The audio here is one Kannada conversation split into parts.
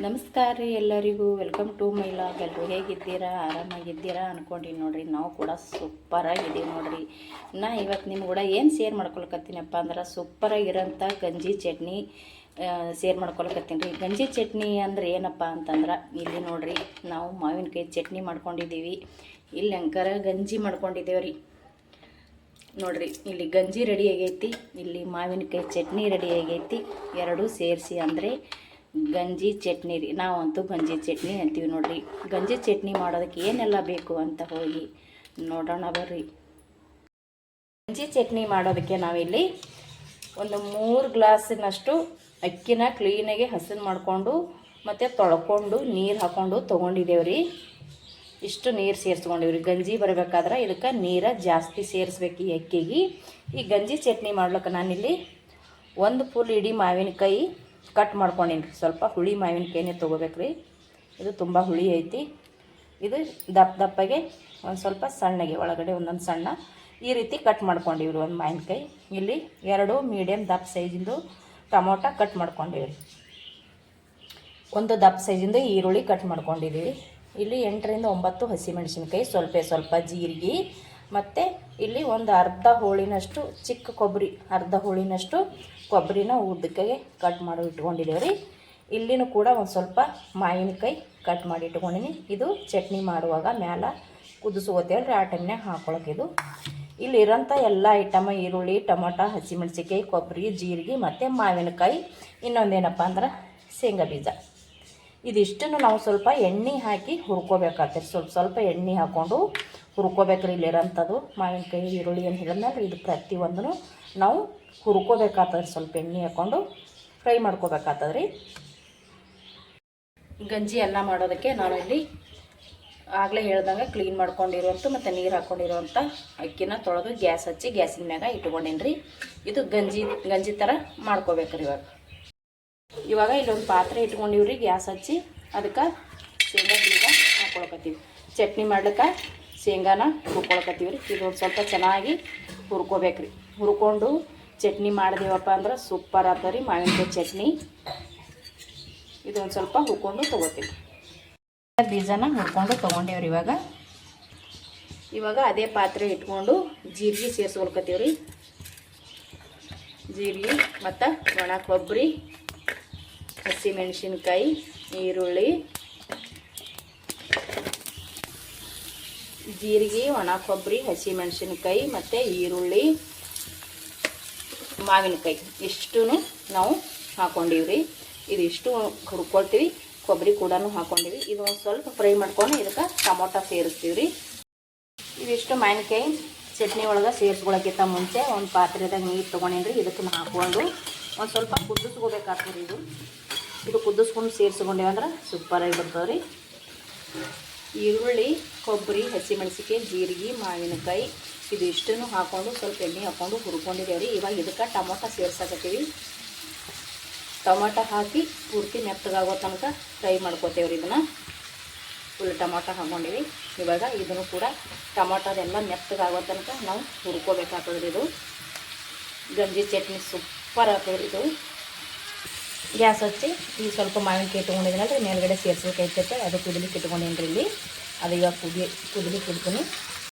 ನಮಸ್ಕಾರ ರೀ ಎಲ್ಲರಿಗೂ. Welcome to my vlog. ಎಲ್ಲರೂ ಹೇಗಿದ್ದೀರಾ? ಆರಾಮಾಗಿದ್ದೀರಾ ಅಂದ್ಕೊಂಡಿನಿ ನೋಡಿರಿ. ನಾವು ಕೂಡ ಸೂಪರಾಗಿದ್ದೀವಿ ನೋಡಿರಿ. ನಾ ಇವತ್ತು ನಿಮ್ಮ ಕೂಡ ಏನು ಶೇರ್ ಮಾಡ್ಕೊಳಕತ್ತೀನಪ್ಪ ಅಂದ್ರೆ ಸೂಪರಾಗಿರೋಂಥ ಗಂಜಿ ಚಟ್ನಿ ಶೇರ್ ಮಾಡ್ಕೊಳಕತ್ತೀನಿ ರೀ. ಗಂಜಿ ಚಟ್ನಿ ಅಂದ್ರೆ ಏನಪ್ಪ ಅಂತಂದ್ರೆ ಇಲ್ಲಿ ನೋಡಿರಿ, ನಾವು ಮಾವಿನಕಾಯಿ ಚಟ್ನಿ ಮಾಡ್ಕೊಂಡಿದ್ದೀವಿ. ಇಲ್ಲಿ ಅಂಕರ ಗಂಜಿ ಮಾಡ್ಕೊಂಡಿದ್ದೇವೆ ರೀ. ನೋಡಿರಿ, ಇಲ್ಲಿ ಗಂಜಿ ರೆಡಿ ಆಗೈತಿ, ಇಲ್ಲಿ ಮಾವಿನಕಾಯಿ ಚಟ್ನಿ ರೆಡಿ ಆಗೈತಿ. ಎರಡೂ ಸೇರಿಸಿ ಅಂದರೆ ಗಂಜಿ ಚಟ್ನಿ ರೀ. ನಾವಂತೂ ಗಂಜಿ ಚಟ್ನಿ ಅಂತೀವಿ ನೋಡ್ರಿ. ಗಂಜಿ ಚಟ್ನಿ ಮಾಡೋದಕ್ಕೆ ಏನೆಲ್ಲ ಬೇಕು ಅಂತ ಹೋಗಿ ನೋಡೋಣ ಬರ್ರಿ. ಗಂಜಿ ಚಟ್ನಿ ಮಾಡೋದಕ್ಕೆ ನಾವಿಲ್ಲಿ ಒಂದು 3 ಗ್ಲಾಸಿನಷ್ಟು ಅಕ್ಕಿನ ಕ್ಲೀನಾಗಿ ಹಸನ್ ಮಾಡಿಕೊಂಡು ಮತ್ತು ತೊಳ್ಕೊಂಡು ನೀರು ಹಾಕ್ಕೊಂಡು ತೊಗೊಂಡಿದ್ದೇವೆ ರೀ. ಇಷ್ಟು ನೀರು ಸೇರಿಸ್ಕೊಂಡಿವ್ರಿ. ಗಂಜಿ ಬರಬೇಕಾದ್ರೆ ಇದಕ್ಕೆ ನೀರು ಜಾಸ್ತಿ ಸೇರಿಸ್ಬೇಕು ಈ ಅಕ್ಕಿಗೆ. ಈ ಗಂಜಿ ಚಟ್ನಿ ಮಾಡ್ಲಿಕ್ಕೆ ನಾನಿಲ್ಲಿ ಒಂದು ಫುಲ್ ಇಡೀ ಮಾವಿನಕಾಯಿ ಕಟ್ ಮಾಡ್ಕೊಂಡೀನಿ ರೀ. ಸ್ವಲ್ಪ ಹುಳಿ ಮಾವಿನಕಾಯಿನೇ ತೊಗೋಬೇಕು ರೀ. ಇದು ತುಂಬ ಹುಳಿ ಐತಿ. ಇದು ದಪ್ಪಗೆ ಒಂದು ಸ್ವಲ್ಪ ಸಣ್ಣಗೆ ಒಳಗಡೆ ಒಂದೊಂದು ಸಣ್ಣ ಈ ರೀತಿ ಕಟ್ ಮಾಡ್ಕೊಂಡಿವ್ರಿ ಒಂದು ಮಾವಿನಕಾಯಿ. ಇಲ್ಲಿ 2 ಮೀಡಿಯಮ್ ದಪ್ಪ ಸೈಜಿಂದು ಟೊಮೊಟೊ ಕಟ್ ಮಾಡ್ಕೊಂಡಿವ್ರಿ. ಒಂದು ದಪ್ಪ ಸೈಜಿಂದು ಈರುಳ್ಳಿ ಕಟ್ ಮಾಡ್ಕೊಂಡಿದ್ದೀವಿ. ಇಲ್ಲಿ 8 ರಿಂದ 9 ಹಸಿಮೆಣಸಿನ್ಕಾಯಿ, ಸ್ವಲ್ಪ ಜೀರಿಗೆ, ಮತ್ತು ಇಲ್ಲಿ ಒಂದು ಅರ್ಧ ಹೋಳಿನಷ್ಟು ಚಿಕ್ಕ ಕೊಬ್ಬರಿ, ಅರ್ಧ ಹೋಳಿನಷ್ಟು ಕೊಬ್ಬರಿನ ಉದ್ದಕ್ಕೆ ಕಟ್ ಮಾಡಿ ಇಟ್ಕೊಂಡಿದ್ದೇವೆ ರೀ. ಇಲ್ಲಿನೂ ಕೂಡ ಒಂದು ಸ್ವಲ್ಪ ಮಾವಿನಕಾಯಿ ಕಟ್ ಮಾಡಿ ಇಟ್ಕೊಂಡಿನಿ. ಇದು ಚಟ್ನಿ ಮಾಡುವಾಗ ಮ್ಯಾಲೆ ಕುದಿಸ್ಕೋತೇವೆ ರೀ, ಆ ಟೈಮ್ನಾಗ ಹಾಕ್ಕೊಳಕ್ಕೆ ಇದು. ಇಲ್ಲಿ ಇರೋಂಥ ಎಲ್ಲ ಐಟಮ ಈರುಳ್ಳಿ, ಟೊಮೊಟೊ, ಹಸಿಮೆಣಸಿನ್ಕಾಯಿ, ಕೊಬ್ಬರಿ, ಜೀರಿಗೆ ಮತ್ತು ಮಾವಿನಕಾಯಿ. ಇನ್ನೊಂದೇನಪ್ಪ ಅಂದ್ರೆ ಶೇಂಗಾ ಬೀಜ. ಇದಿಷ್ಟನ್ನು ನಾವು ಸ್ವಲ್ಪ ಎಣ್ಣೆ ಹಾಕಿ ಹುರ್ಕೋಬೇಕಾಗ್ತದೆ. ಸ್ವಲ್ಪ ಎಣ್ಣೆ ಹಾಕ್ಕೊಂಡು ಹುರ್ಕೋಬೇಕ್ರಿ. ಇಲ್ಲಿರೋಂಥದ್ದು ಮಾವಿನಕಾಯಿ, ಈರುಳ್ಳಿ ಏನು ಹೇಳಿದ್ಮೇಲೆ ಇದು ಪ್ರತಿಯೊಂದೂ ನಾವು ಹುರ್ಕೋಬೇಕಾಗ್ತದೆ. ಸ್ವಲ್ಪ ಎಣ್ಣೆ ಹಾಕ್ಕೊಂಡು ಫ್ರೈ ಮಾಡ್ಕೋಬೇಕಾಗ್ತದೆ ರೀ. ಗಂಜಿ ಎಲ್ಲ ಮಾಡೋದಕ್ಕೆ ನಾನು ಇಲ್ಲಿ ಆಗಲೇ ಹೇಳ್ದಂಗೆ ಕ್ಲೀನ್ ಮಾಡ್ಕೊಂಡಿರುವಂಥ ಮತ್ತು ನೀರು ಹಾಕ್ಕೊಂಡಿರುವಂಥ ಅಕ್ಕಿನ ತೊಳೆದು ಗ್ಯಾಸ್ ಹಚ್ಚಿ ಗ್ಯಾಸಿನ ಮ್ಯಾಗ ಇಟ್ಕೊಂಡೇನಿ ರೀ. ಇದು ಗಂಜಿ ಥರ ಮಾಡ್ಕೋಬೇಕ್ರಿ. ಇವಾಗ ಇಲ್ಲೊಂದು ಪಾತ್ರೆ ಇಟ್ಕೊಂಡಿವ್ರಿ ಗ್ಯಾಸ್ ಹಚ್ಚಿ. ಅದಕ್ಕೆ ಶೇಂಗಾ ಬೀಜ ಹಾಕ್ಕೊಳಕತ್ತೀವಿ. ಚಟ್ನಿ ಮಾಡ್ಲಿಕ್ಕೆ ಶೇಂಗಾನ ಹುರ್ಕೊಳಕತ್ತೀವಿ ರೀ. ಇದೊಂದು ಸ್ವಲ್ಪ ಚೆನ್ನಾಗಿ ಹುರ್ಕೋಬೇಕ್ರಿ. ಹುರ್ಕೊಂಡು ಚಟ್ನಿ ಮಾಡಿದೆವಪ್ಪ ಅಂದ್ರೆ ಸೂಪರ್ ಆಗ್ತದೆ ರೀ ಮಾವಿನಕಾಯಿ ಚಟ್ನಿ. ಇದೊಂದು ಸ್ವಲ್ಪ ಹುರ್ಕೊಂಡು ತೊಗೋತೀವಿ. ಬೀಜನ ಹುರ್ಕೊಂಡು ತೊಗೊಂಡೇವ್ರಿ. ಇವಾಗ ಅದೇ ಪಾತ್ರೆ ಇಟ್ಕೊಂಡು ಜೀರಿಗೆ ಸೇರಿಸ್ಕೊಳ್ಕತ್ತೀವಿ ರೀ. ಜೀರಿಗೆ ಮತ್ತು ಒಣ ಕೊಬ್ಬರಿ, ಹಸಿಮೆಣಸಿನ್ಕಾಯಿ, ಈರುಳ್ಳಿ, ಜೀರಿಗೆ, ಒಣ ಕೊಬ್ಬರಿ, ಹಸಿಮೆಣಸಿನ್ಕಾಯಿ ಮತ್ತು ಈರುಳ್ಳಿ, ಮಾವಿನಕಾಯಿ ಇಷ್ಟು ನಾವು ಹಾಕ್ಕೊಂಡಿವ್ರಿ. ಇದಿಷ್ಟು ಹುರ್ಕೊಳ್ತೀವಿ. ಕೊಬ್ಬರಿ ಕೂಡ ಹಾಕ್ಕೊಂಡಿವಿ. ಇದು ಒಂದು ಸ್ವಲ್ಪ ಫ್ರೈ ಮಾಡ್ಕೊಂಡು ಇದಕ್ಕೆ ಟೊಮೊಟೊ ಸೇರಿಸ್ತೀವಿ ರೀ. ಇದಿಷ್ಟು ಮಾವಿನಕಾಯಿ ಚಟ್ನಿ ಒಳಗೆ ಸೇರಿಸ್ಕೊಳಕ್ಕಿಂತ ಮುಂಚೆ ಒಂದು ಪಾತ್ರೆದಾಗ ನೀರು ತೊಗೊಂಡೇನ್ರಿ. ಇದಕ್ಕೆ ಹಾಕ್ಕೊಂಡು ಒಂದು ಸ್ವಲ್ಪ ಕುದಿಸ್ಕೋಬೇಕಾಗ್ತದೆ. ಇದು ಕುದಿಸ್ಕೊಂಡು ಸೇರಿಸ್ಕೊಂಡೇವೆ ಅಂದ್ರೆ ಸೂಪರಾಗಿ ಬರ್ತದೆ ರೀ. ಈರುಳ್ಳಿ, ಕೊಬ್ಬರಿ, ಹಸಿಮೆಣಸಿನ್ಕಾಯಿ, ಜೀರಿಗೆ, ಮಾವಿನಕಾಯಿ ಇದು ಇಷ್ಟನ್ನು ಹಾಕ್ಕೊಂಡು ಸ್ವಲ್ಪ ಎಣ್ಣೆ ಹಾಕ್ಕೊಂಡು ಹುರ್ಕೊಂಡಿದ್ದೇವೆ ರೀ. ಇವಾಗ ಇದಕ್ಕೆ ಟೊಮೊಟೊ ಸೇರ್ಸಕತ್ತೀವಿ. ಟೊಮೊಟೊ ಹಾಕಿ ಪೂರ್ತಿ ಮೆತ್ತಗಾಗೋ ತನಕ ಫ್ರೈ ಮಾಡ್ಕೋತೇವೆ ರೀ. ಇದನ್ನು ಫುಲ್ ಟೊಮೊಟೊ ಹಾಕ್ಕೊಂಡಿವಿ. ಇವಾಗ ಇದನ್ನು ಕೂಡ ಟೊಮೊಟೊದೆಲ್ಲ ಮೆತ್ತಗಾಗೋ ತನಕ ನಾವು ಹುರ್ಕೋಬೇಕಾಗ್ತದೆ ರೀ. ಇದು ಗಂಜಿ ಚಟ್ನಿ ಸೂಪರ್ ಆಗ್ತದೆ ರೀ. ಇದು ಗ್ಯಾಸ್ ಹಚ್ಚಿ ಈಗ ಸ್ವಲ್ಪ ಮಾವಿನಕಾಯಿ ಇಟ್ಕೊಂಡಿದ್ದೀನಲ್ಲ ರೀ, ಮೇಲ್ಗಡೆ ಸೇರಿಸ್ಬೇಕಾಯ್ತೈತೆ. ಅದು ಕುದಿಲಿಕ್ಕೆ ಇಟ್ಕೊಂಡೇನಿ ರೀ ಇಲ್ಲಿ. ಅದು ಇವಾಗ ಕುದಿಲಿಕ್ಕೆ ಇಡ್ತೀನಿ.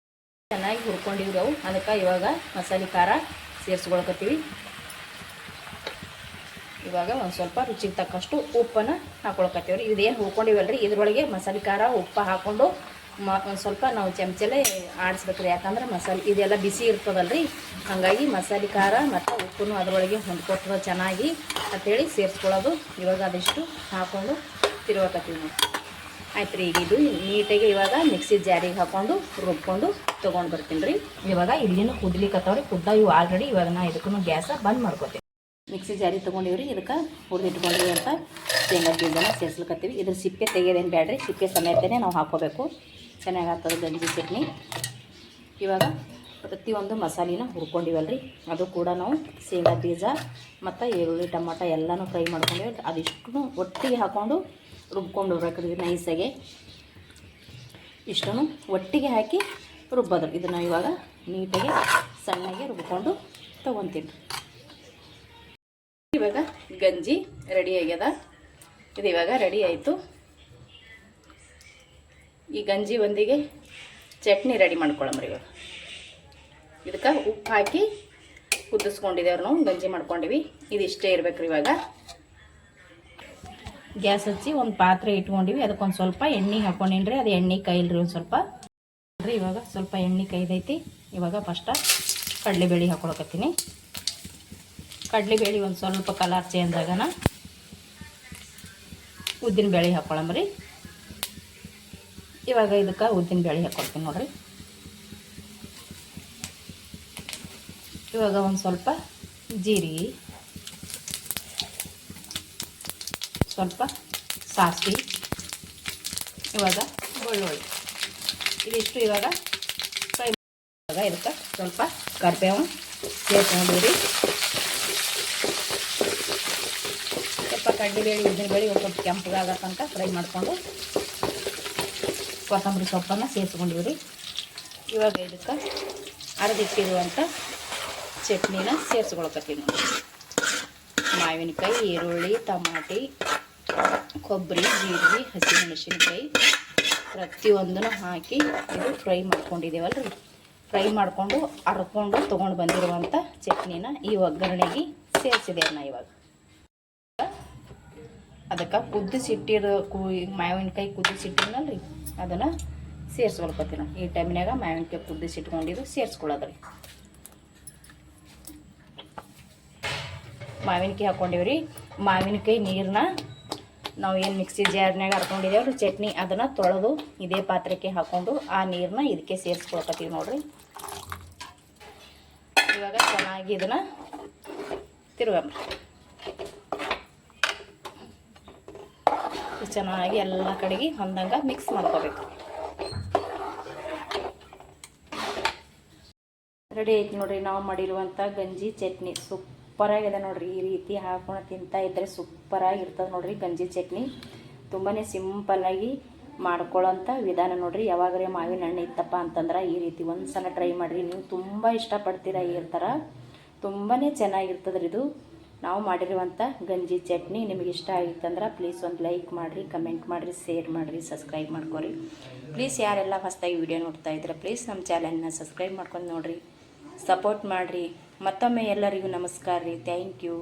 ಚೆನ್ನಾಗಿ ಹುರ್ಕೊಂಡಿವ್ರಿ ಅವು. ಅದಕ್ಕೆ ಇವಾಗ ಮಸಾಲೆ ಖಾರ ಸೇರಿಸ್ಕೊಳಕತ್ತೀವಿ. ಇವಾಗ ಒಂದು ಸ್ವಲ್ಪ ರುಚಿಗೆ ತಕ್ಕಷ್ಟು ಉಪ್ಪನ್ನು ಹಾಕ್ಕೊಳಕತ್ತೀವಿ ರೀ. ಇದೇನು ಹುರ್ಕೊಂಡಿವಲ್ಲ ರೀ, ಇದರೊಳಗೆ ಮಸಾಲೆ ಖಾರ ಉಪ್ಪು ಹಾಕ್ಕೊಂಡು ಒಂದು ಸ್ವಲ್ಪ ನಾವು ಚಮಚಲ್ಲೇ ಆಡಿಸ್ಬೇಕು ರೀ. ಯಾಕಂದ್ರೆ ಮಸಾಲೆ ಇದೆಲ್ಲ ಬಿಸಿ ಇರ್ತದಲ್ಲ ರೀ, ಹಾಗಾಗಿ ಮಸಾಲೆ ಖಾರ ಮತ್ತು ಉಪ್ಪು ಅದರೊಳಗೆ ಹೊಂದ್ಕೊತದ ಚೆನ್ನಾಗಿ ಅಂಥೇಳಿ ಸೇರಿಸ್ಕೊಳ್ಳೋದು. ಇವಾಗ ಅದಿಷ್ಟು ಹಾಕ್ಕೊಂಡು ತಿರುವಕತ್ತೀವಿ ನಾವು. ಆಯ್ತು ರೀ. ಈಗ ಇದು ನೀಟಾಗಿ ಇವಾಗ ಮಿಕ್ಸಿ ಜಾರಿಗೆ ಹಾಕ್ಕೊಂಡು ರುಬ್ಕೊಂಡು ತೊಗೊಂಡು ಬರ್ತೀನಿ ರೀ. ಇವಾಗ ಇಲ್ಲಿನೂ ಕುದ್ಲಿಕ್ಕತ್ತವ್ರಿ. ಇವು ಆಲ್ರೆಡಿ. ಇವಾಗ ನಾ ಇದಕ್ಕೂ ಗ್ಯಾಸ ಬಂದ್ ಮಾಡ್ಕೊತೀವಿ. ಮಿಕ್ಸಿ ಜಾರಿ ತೊಗೊಂಡಿವ್ರಿ. ಇದಕ್ಕೆ ಹುರಿದಿಟ್ಕೊಂಡಿವಿ ಅಂತ ಶೇಂಗಾ ಬೀಜನ ಸೇರಿಸ್ಲಿಕ್ಕತ್ತೀವಿ. ಇದ್ರ ಸಿಪ್ಪೆ ತೆಗೆಯೋದೇನು ಬೇಡ್ರಿ, ಸಿಪ್ಪೆ ಸಮೇತನೇ ನಾವು ಹಾಕ್ಕೋಬೇಕು. ಚೆನ್ನಾಗಿ ಆಗ್ತದೆ ಗಂಜಿ ಚಟ್ನಿ. ಇವಾಗ ಪ್ರತಿಯೊಂದು ಮಸಾಲಿನ ಹುರ್ಕೊಂಡಿವಲ್ರಿ, ಅದು ಕೂಡ ನಾವು ಶೇಂಗಾ ಬೀಜ ಮತ್ತು ಈರುಳ್ಳಿ, ಟೊಮೊಟೊ ಎಲ್ಲನೂ ಫ್ರೈ ಮಾಡ್ಕೊಂಡಿವಿ. ಅದಿಷ್ಟು ಒಟ್ಟಿಗೆ ಹಾಕ್ಕೊಂಡು ರುಬ್ಕೊಂಡು ಬರ್ಬೇಕ್ರಿ ನೈಸಾಗೆ. ಇಷ್ಟನ್ನು ಒಟ್ಟಿಗೆ ಹಾಕಿ ರುಬ್ಬೋದು. ಇದನ್ನು ಇವಾಗ ನೀಟಾಗಿ ಸಣ್ಣಗೆ ರುಬ್ಕೊಂಡು ತೊಗೊತೀನಿ. ಇವಾಗ ಗಂಜಿ ರೆಡಿ ಆಗ್ಯದ. ಇದು ಇವಾಗ ರೆಡಿ ಆಯಿತು. ಈ ಗಂಜಿ ಒಂದಿಗೆ ಚಟ್ನಿ ರೆಡಿ ಮಾಡ್ಕೊಳ್ಳಮ್ರಿ. ಇವಾಗ ಇದಕ್ಕೆ ಉಪ್ಪು ಹಾಕಿ ಕುದಿಸ್ಕೊಂಡಿದ್ದೇವ್ರು ನಾವು ಗಂಜಿ ಮಾಡ್ಕೊಂಡಿವಿ. ಇದಿಷ್ಟೇ ಇರ್ಬೇಕ್ರಿ. ಇವಾಗ ಗ್ಯಾಸ್ ಹಚ್ಚಿ ಒಂದು ಪಾತ್ರೆ ಇಟ್ಕೊಂಡಿವಿ. ಅದಕ್ಕೊಂದು ಸ್ವಲ್ಪ ಎಣ್ಣೆ ಹಾಕೊಂಡಿನ್ರಿ. ಅದು ಎಣ್ಣೆ ಕೈಲ್ರಿ ಒಂದು ಸ್ವಲ್ಪ ರೀ. ಇವಾಗ ಸ್ವಲ್ಪ ಎಣ್ಣೆ ಕೈದೈತಿ. ಇವಾಗ ಫಸ್ಟ ಕಡಲೆಬೇಳೆ ಹಾಕೊಳಕತ್ತೀನಿ. ಕಡಲೆಬೇಳೆ ಒಂದು ಸ್ವಲ್ಪ ಕಲರ್ ಚೇಂಜ್ ಆಗನ ಉದ್ದಿನ ಬೇಳೆ ಹಾಕೊಳ್ಳಂಬ್ರಿ. ಇವಾಗ ಇದಕ್ಕೆ ಉದ್ದಿನ ಬೇಳೆ ಹಾಕ್ಕೊಳ್ತೀನಿ ನೋಡ್ರಿ. ಇವಾಗ ಒಂದು ಸ್ವಲ್ಪ ಜೀರಿಗೆ, ಸ್ವಲ್ಪ ಸಾಸಿವೆ, ಇವಾಗ ಬೆಳ್ಳುಳ್ಳಿ ಇದಿಷ್ಟು ಇವಾಗ ಫ್ರೈ. ಇವಾಗ ಇದಕ್ಕೆ ಸ್ವಲ್ಪ ಕರಿಬೇವು ಸೇರ್ಕೊಂಡಿರಿ. ಸ್ವಲ್ಪ ಕಡಲೆಬೇಳೆ ಉದ್ದಿನಬೇಳೆ ಒಂದು ಸ್ವಲ್ಪ ಕೆಂಪಗಾಗೋ ತನಕ ಫ್ರೈ ಮಾಡಿಕೊಂಡು ಕೊತ್ತಂಬರಿ ಸೊಪ್ಪನ್ನು ಸೇರಿಸ್ಕೊಂಡಿವ್ರಿ. ಇವಾಗ ಇದಕ್ಕೆ ಅರ್ದಿಟ್ಟಿರುವಂಥ ಚಟ್ನಿನ ಸೇರಿಸ್ಕೊಳಕತ್ತೀನಿ. ಮಾವಿನಕಾಯಿ, ಈರುಳ್ಳಿ, ಟಮಾಟಿ, ಕೊಬ್ಬರಿ, ಜೀರಿಗೆ, ಹಸಿಮೆಣಸಿನ್ಕಾಯಿ ಪ್ರತಿಯೊಂದನ್ನು ಹಾಕಿ ಇದು ಫ್ರೈ ಮಾಡ್ಕೊಂಡಿದ್ದೇವಲ್ರಿ. ಫ್ರೈ ಮಾಡಿಕೊಂಡು ಅರ್ಕೊಂಡು ತೊಗೊಂಡು ಬಂದಿರುವಂಥ ಚಟ್ನಿನ ಈ ಒಗ್ಗರಣೆಗೆ ಸೇರಿಸಿದೆ ನಾ. ಇವಾಗ ಅದಕ್ಕೆ ಕುದಿಸಿಟ್ಟಿರೋ ಮಾವಿನಕಾಯಿ ಕುದಿಸಿಟ್ಟಿನಲ್ರಿ ಅದನ್ನು ಸೇರಿಸ್ಕೊಳ್ಕೊತೀನಿ. ಈ ಟೈಮ್ನಾಗ ಮಾವಿನಕಾಯಿ ಕುದಿಸಿಟ್ಕೊಂಡಿದ್ದು ಸೇರಿಸ್ಕೊಳ್ಳೋದ್ರಿ. ಮಾವಿನಕಾಯಿ ಹಾಕ್ಕೊಂಡಿವ್ರಿ. ಮಾವಿನಕಾಯಿ ನೀರನ್ನ ನಾವು ಏನು ಮಿಕ್ಸಿ ಜಾರ್ನಾಗ ಹರ್ಕೊಂಡಿದ್ದೇವ್ರಿ ಚಟ್ನಿ, ಅದನ್ನು ತೊಳೆದು ಇದೇ ಪಾತ್ರಕ್ಕೆ ಹಾಕ್ಕೊಂಡು ಆ ನೀರನ್ನ ಇದಕ್ಕೆ ಸೇರಿಸ್ಕೊಳ್ಕತ್ತೀವಿ ನೋಡ್ರಿ. ಇವಾಗ ಚೆನ್ನಾಗಿ ಇದನ್ನು ತಿರುಗಂಬ್ರಿ. ಚೆನ್ನಾಗಿ ಎಲ್ಲ ಕಡೆಗೆ ಹೊಂದಂಗೆ ಮಿಕ್ಸ್ ಮಾಡ್ಕೋಬೇಕು. ರೆಡಿ ಐತಿ ನೋಡ್ರಿ ನಾವು ಮಾಡಿರುವಂಥ ಗಂಜಿ ಚಟ್ನಿ. ಸೂಪರಾಗಿದೆ ನೋಡ್ರಿ. ಈ ರೀತಿ ಹಾಕೊಂಡು ತಿಂತಾ ಇದ್ದರೆ ಸೂಪರಾಗಿರ್ತದೆ ನೋಡ್ರಿ ಗಂಜಿ ಚಟ್ನಿ. ತುಂಬಾ ಸಿಂಪಲ್ಲಾಗಿ ಮಾಡ್ಕೊಳ್ಳೋಂಥ ವಿಧಾನ ನೋಡ್ರಿ. ಯಾವಾಗರೇ ಮಾವಿನ ಹಣ್ಣು ಇತ್ತಪ್ಪ ಅಂತಂದ್ರೆ ಈ ರೀತಿ ಒಂದು ಸಲ ಟ್ರೈ ಮಾಡಿರಿ. ನೀವು ತುಂಬ ಇಷ್ಟಪಡ್ತೀರ. ಈ ಥರ ತುಂಬಾ ಚೆನ್ನಾಗಿರ್ತದ್ರಿ ಇದು. ನಾವು ಮಾಡಿರುವಂಥ ಗಂಜಿ ಚಟ್ನಿ ನಿಮಗೆ ಇಷ್ಟ ಆಗಿತ್ತಂದ್ರೆ ಪ್ಲೀಸ್ ಒಂದು ಲೈಕ್ ಮಾಡಿರಿ, ಕಮೆಂಟ್ ಮಾಡಿರಿ, ಶೇರ್ ಮಾಡಿರಿ, ಸಬ್ಸ್ಕ್ರೈಬ್ ಮಾಡ್ಕೊರಿ. ಪ್ಲೀಸ್ ಯಾರೆಲ್ಲ ಹೊಸದಾಗಿ ವಿಡಿಯೋ ನೋಡ್ತಾ ಇದ್ರೆ ಪ್ಲೀಸ್ ನಮ್ಮ ಚಾನಲ್ನ ಸಬ್ಸ್ಕ್ರೈಬ್ ಮಾಡ್ಕೊಂಡು ನೋಡಿರಿ, ಸಪೋರ್ಟ್ ಮಾಡಿರಿ. ಮತ್ತೊಮ್ಮೆ ಎಲ್ಲರಿಗೂ ನಮಸ್ಕಾರ ರೀ. Thank you.